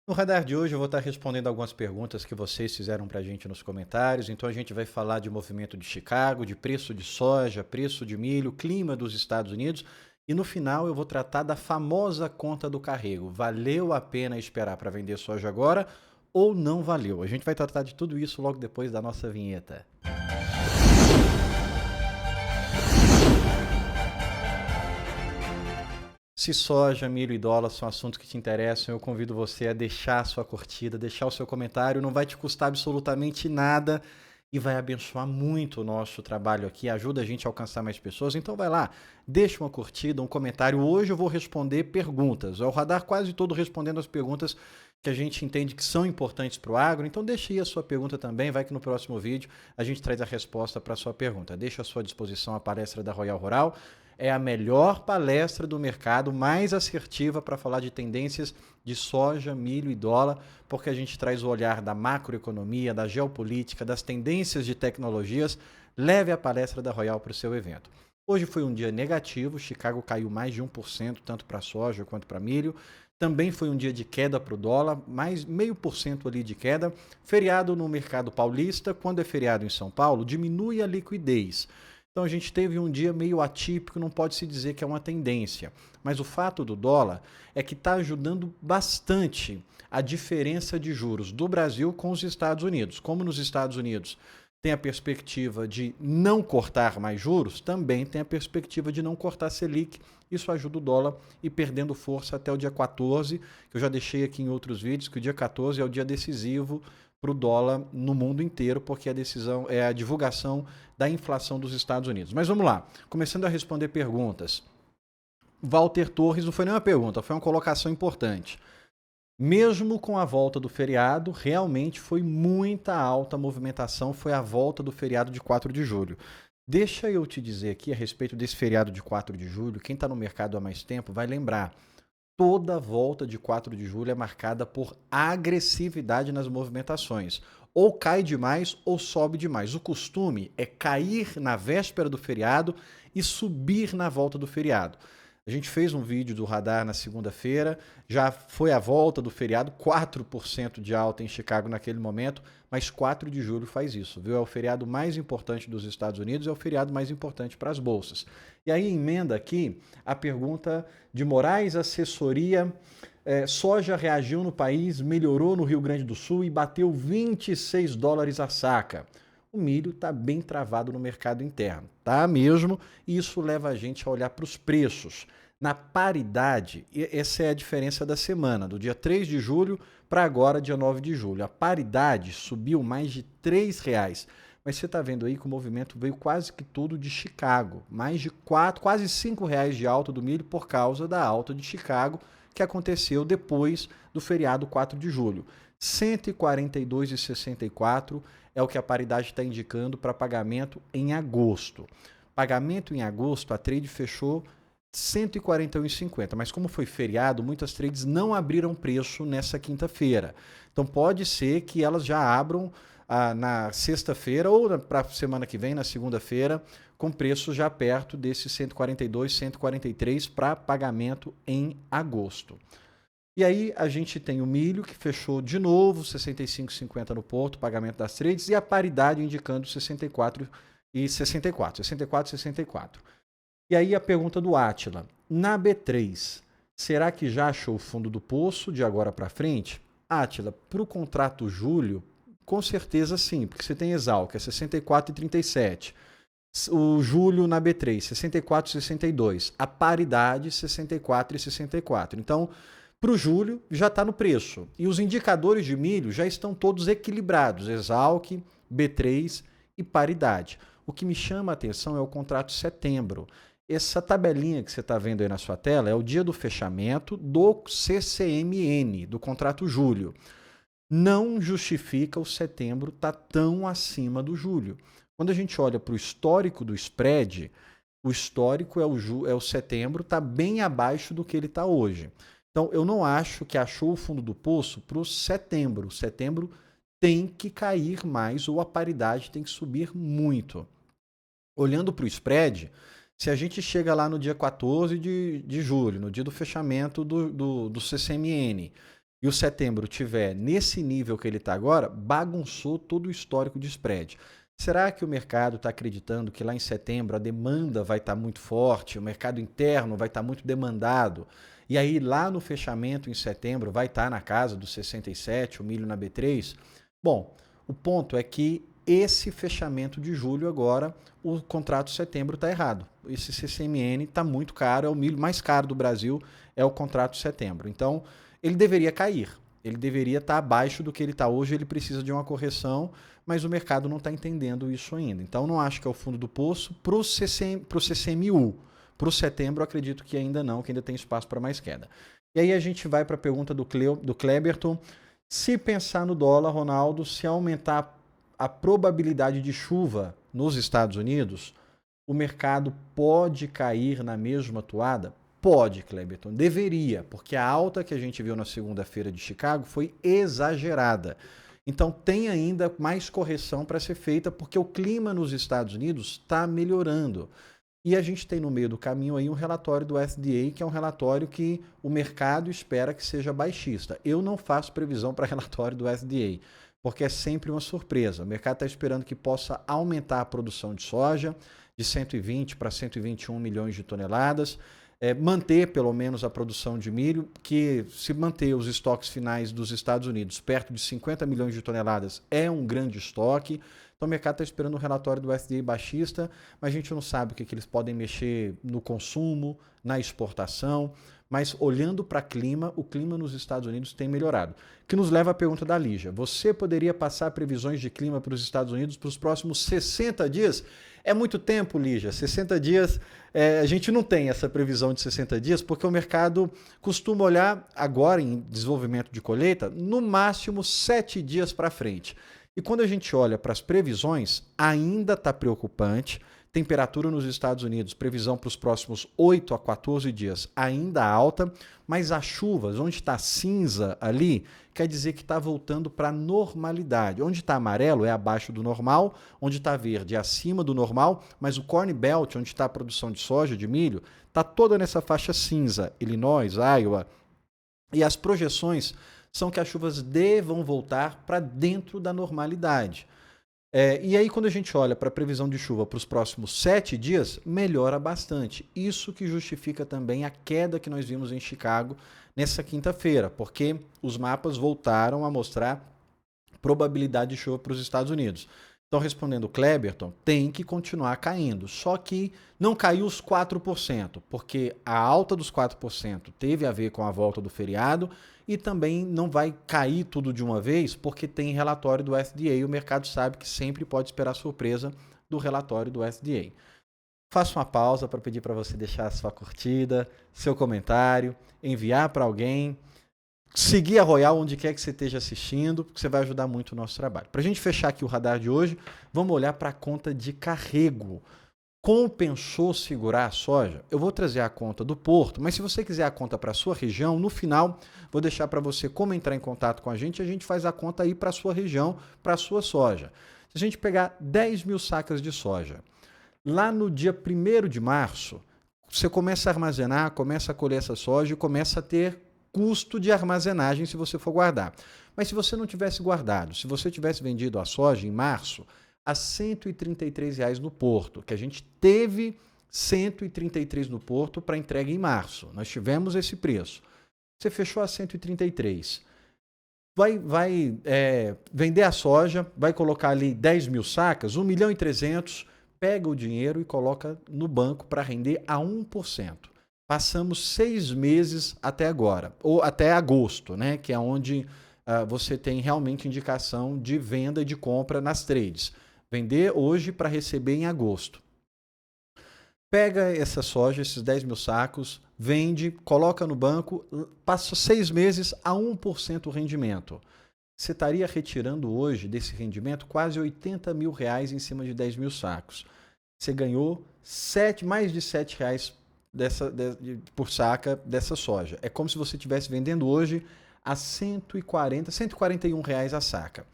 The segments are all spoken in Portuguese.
No radar de hoje eu vou estar respondendo algumas perguntas que vocês fizeram para a gente nos comentários. Então a gente vai falar de movimento de Chicago, de preço de soja, preço de milho, clima dos Estados Unidos e no final eu vou tratar da famosa conta do carrego. Valeu a pena esperar para vender soja agora ou não valeu? A gente vai tratar de tudo isso logo depois da nossa vinheta. Se soja, milho e dólar são assuntos que te interessam, eu convido você a deixar a sua curtida, deixar o seu comentário, não vai te custar absolutamente nada e vai abençoar muito o nosso trabalho aqui, ajuda a gente a alcançar mais pessoas. Então vai lá, deixa uma curtida, um comentário. Hoje eu vou responder perguntas. É o radar quase todo respondendo as perguntas que a gente entende que são importantes para o agro. Então deixe aí a sua pergunta também, vai que no próximo vídeo a gente traz a resposta para a sua pergunta. Deixa à sua disposição a palestra da Royal Rural. É a melhor palestra do mercado, mais assertiva para falar de tendências de soja, milho e dólar, porque a gente traz o olhar da macroeconomia, da geopolítica, das tendências de tecnologias. Leve a palestra da Royal para o seu evento. Hoje foi um dia negativo, Chicago caiu mais de 1%, tanto para soja quanto para milho. Também foi um dia de queda para o dólar, mais 0,5% ali de queda. Feriado no mercado paulista, quando é feriado em São Paulo, diminui a liquidez. Então a gente teve um dia meio atípico, não pode se dizer que é uma tendência. Mas o fato do dólar é que está ajudando bastante a diferença de juros do Brasil com os Estados Unidos. Como nos Estados Unidos tem a perspectiva de não cortar mais juros, também tem a perspectiva de não cortar Selic. Isso ajuda o dólar ir perdendo força até o dia 14, que eu já deixei aqui em outros vídeos, que o dia 14 é o dia decisivo para o dólar no mundo inteiro, porque a decisão é a divulgação da inflação dos Estados Unidos. Mas vamos lá, começando a responder perguntas. Walter Torres não foi nem uma pergunta, foi uma colocação importante. Mesmo com a volta do feriado, realmente foi muita alta movimentação, foi a volta do feriado de 4 de julho. Deixa eu te dizer aqui a respeito desse feriado de 4 de julho, quem está no mercado há mais tempo vai lembrar. Toda volta de 4 de julho é marcada por agressividade nas movimentações. Ou cai demais ou sobe demais. O costume é cair na véspera do feriado e subir na volta do feriado. A gente fez um vídeo do radar na segunda-feira, já foi a volta do feriado, 4% de alta em Chicago naquele momento, mas 4 de julho faz isso, viu? É o feriado mais importante dos Estados Unidos, é o feriado mais importante para as bolsas. E aí emenda aqui a pergunta de Moraes Assessoria. Soja reagiu no país, melhorou no Rio Grande do Sul e bateu 26 dólares a saca. O milho está bem travado no mercado interno, tá mesmo? E isso leva a gente a olhar para os preços. Na paridade, essa é a diferença da semana, do dia 3 de julho para agora, dia 9 de julho. A paridade subiu mais de R$ 3. Mas você está vendo aí que o movimento veio quase que tudo de Chicago. Mais de 4, quase R$ 5 de alta do milho por causa da alta de Chicago, que aconteceu depois do feriado 4 de julho. 142,64 é o que a paridade está indicando para pagamento em agosto. Pagamento em agosto, a trade fechou 141,50, mas como foi feriado, muitas trades não abriram preço nessa quinta-feira. Então pode ser que elas já abram na sexta-feira ou para a semana que vem, na segunda-feira, com preço já perto desses 142, 143 para pagamento em agosto. E aí a gente tem o milho que fechou de novo 65,50 no porto, pagamento das trades, e a paridade indicando 64 e 64, 64 e 64. E aí a pergunta do Átila, na B3, será que já achou o fundo do poço de agora para frente? Átila, para o contrato julho, com certeza sim, porque você tem Exal, que é 64,37. O julho na B3, 64,62. A paridade, 64,64. Então, para o julho já está no preço. E os indicadores de milho já estão todos equilibrados, Exalc, B3 e paridade. O que me chama a atenção é o contrato de setembro. Essa tabelinha que você está vendo aí na sua tela é o dia do fechamento do CCMN, do contrato julho. Não justifica o setembro estar tão acima do julho. Quando a gente olha para o histórico do spread, o histórico é o setembro, está bem abaixo do que ele está hoje. Então, eu não acho que achou o fundo do poço para o setembro. O setembro tem que cair mais ou a paridade tem que subir muito. Olhando para o spread, se a gente chega lá no dia 14 de julho, no dia do fechamento do CCMN, e o setembro tiver nesse nível que ele está agora, bagunçou todo o histórico de spread. Será que o mercado está acreditando que lá em setembro a demanda vai estar muito forte, o mercado interno vai estar muito demandado, e aí lá no fechamento em setembro vai estar na casa dos 67, o milho na B3? Bom, o ponto é que esse fechamento de julho agora, o contrato de setembro está errado. Esse CCMN está muito caro, é o milho mais caro do Brasil, é o contrato de setembro. Então, ele deveria cair. Ele deveria estar abaixo do que ele está hoje, ele precisa de uma correção, mas o mercado não está entendendo isso ainda. Então, não acho que é o fundo do poço para o CCMU. Para o setembro, acredito que ainda não, que ainda tem espaço para mais queda. E aí a gente vai para a pergunta do Kleberton. Se pensar no dólar, Ronaldo, se aumentar a probabilidade de chuva nos Estados Unidos, o mercado pode cair na mesma toada? Pode, Kleberton. Deveria, porque a alta que a gente viu na segunda-feira de Chicago foi exagerada. Então tem ainda mais correção para ser feita, porque o clima nos Estados Unidos está melhorando. E a gente tem no meio do caminho aí um relatório do FDA, que é um relatório que o mercado espera que seja baixista. Eu não faço previsão para relatório do FDA, porque é sempre uma surpresa. O mercado está esperando que possa aumentar a produção de soja de 120 para 121 milhões de toneladas, manter pelo menos a produção de milho, que se manter os estoques finais dos Estados Unidos perto de 50 milhões de toneladas é um grande estoque. Então o mercado está esperando um relatório do FDA baixista, mas a gente não sabe o que eles podem mexer no consumo, na exportação. Mas olhando para o clima nos Estados Unidos tem melhorado. Que nos leva à pergunta da Lígia. Você poderia passar previsões de clima para os Estados Unidos para os próximos 60 dias? É muito tempo, Lígia. 60 dias, a gente não tem essa previsão de 60 dias, porque o mercado costuma olhar agora em desenvolvimento de colheita, no máximo 7 dias para frente. E quando a gente olha para as previsões, ainda está preocupante. Temperatura nos Estados Unidos, previsão para os próximos 8 a 14 dias ainda alta, mas as chuvas, onde está cinza ali, quer dizer que está voltando para a normalidade. Onde está amarelo é abaixo do normal, onde está verde é acima do normal, mas o Corn Belt, onde está a produção de soja, de milho, está toda nessa faixa cinza, Illinois, Iowa, e as projeções são que as chuvas devam voltar para dentro da normalidade. E aí, quando a gente olha para a previsão de chuva para os próximos 7 dias, melhora bastante. Isso que justifica também a queda que nós vimos em Chicago nessa quinta-feira, porque os mapas voltaram a mostrar probabilidade de chuva para os Estados Unidos. Então, respondendo o Kleberton, tem que continuar caindo. Só que não caiu os 4%, porque a alta dos 4% teve a ver com a volta do feriado e também não vai cair tudo de uma vez, porque tem relatório do FDA e o mercado sabe que sempre pode esperar surpresa do relatório do FDA. Faço uma pausa para pedir para você deixar a sua curtida, seu comentário, enviar para alguém, seguir a Royal onde quer que você esteja assistindo, porque você vai ajudar muito o nosso trabalho. Para a gente fechar aqui o radar de hoje, vamos olhar para a conta de carrego. Compensou segurar a soja? Eu vou trazer a conta do Porto, mas se você quiser a conta para a sua região, no final vou deixar para você como entrar em contato com a gente faz a conta aí para a sua região, para a sua soja. Se a gente pegar 10 mil sacas de soja, lá no dia 1º de março, você começa a armazenar, começa a colher essa soja e começa a ter custo de armazenagem se você for guardar. Mas se você não tivesse guardado, se você tivesse vendido a soja em março a R$ 133 no Porto, que a gente teve 133 no Porto para entrega em março, nós tivemos esse preço. Você fechou a 133, vai vender a soja, vai colocar ali 10 mil sacas, 1.300.000, pega o dinheiro e coloca no banco para render a 1%. Passamos 6 meses até agora, ou até agosto, né? Que é onde você tem realmente indicação de venda e de compra nas trades. Vender hoje para receber em agosto. Pega essa soja, esses 10 mil sacos, vende, coloca no banco, passa 6 meses a 1% o rendimento. Você estaria retirando hoje desse rendimento quase R$80 mil em cima de 10 mil sacos. Você ganhou mais de R$7 por saca dessa soja. É como se você estivesse vendendo hoje a R$141 a saca.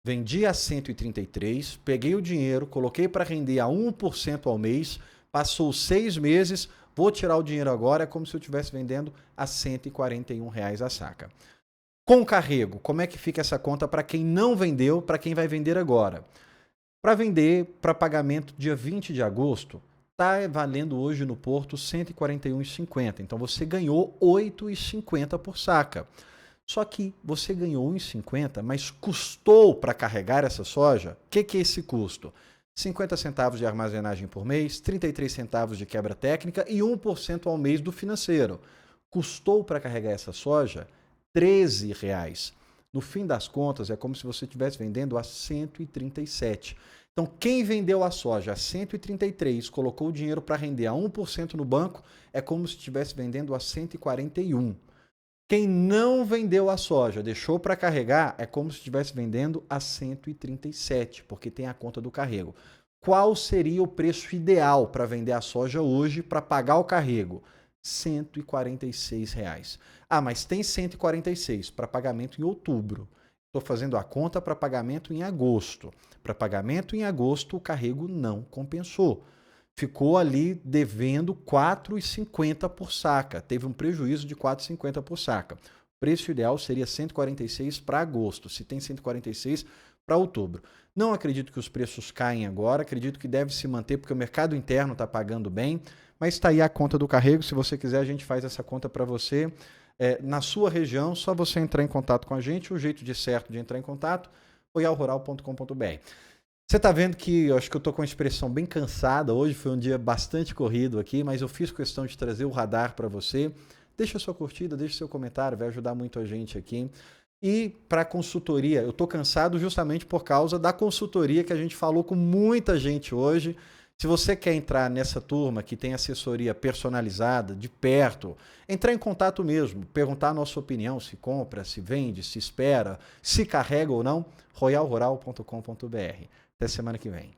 Vendi a 133, peguei o dinheiro, coloquei para render a 1% ao mês, passou 6 meses, vou tirar o dinheiro agora, é como se eu estivesse vendendo a R$141 a saca. Com carrego, como é que fica essa conta para quem não vendeu, para quem vai vender agora? Para vender para pagamento dia 20 de agosto, está valendo hoje no Porto R$ 141,50. Então você ganhou R$ 8,50 por saca. Só que você ganhou R$ 1,50, mas custou para carregar essa soja? O que é esse custo? 50 centavos de armazenagem por mês, 33 centavos de quebra técnica e 1% ao mês do financeiro. Custou para carregar essa soja R$ 13. No fim das contas, é como se você estivesse vendendo a 137. Então, quem vendeu a soja a 133, colocou o dinheiro para render a 1% no banco, é como se estivesse vendendo a 141. Quem não vendeu a soja, deixou para carregar, é como se estivesse vendendo a 137, porque tem a conta do carrego. Qual seria o preço ideal para vender a soja hoje para pagar o carrego? R$ 146. Ah, mas tem 146 para pagamento em outubro. Estou fazendo a conta para pagamento em agosto. Para pagamento em agosto, o carrego não compensou. Ficou ali devendo R$ 4,50 por saca. Teve um prejuízo de R$ 4,50 por saca. O preço ideal seria 146 para agosto. Se tem 146 para outubro. Não acredito que os preços caem agora. Acredito que deve se manter porque o mercado interno está pagando bem. Mas está aí a conta do carrego. Se você quiser, a gente faz essa conta para você. Na sua região, só você entrar em contato com a gente. O jeito de certo de entrar em contato, royalrural.com.br. Você está vendo que eu acho que eu estou com uma expressão bem cansada. Hoje foi um dia bastante corrido aqui, mas eu fiz questão de trazer o radar para você. Deixa sua curtida, deixa seu comentário, vai ajudar muito a gente aqui. E para consultoria, eu estou cansado justamente por causa da consultoria que a gente falou com muita gente hoje. Se você quer entrar nessa turma que tem assessoria personalizada, de perto, entrar em contato mesmo, perguntar a nossa opinião, se compra, se vende, se espera, se carrega ou não, royalrural.com.br. Até semana que vem.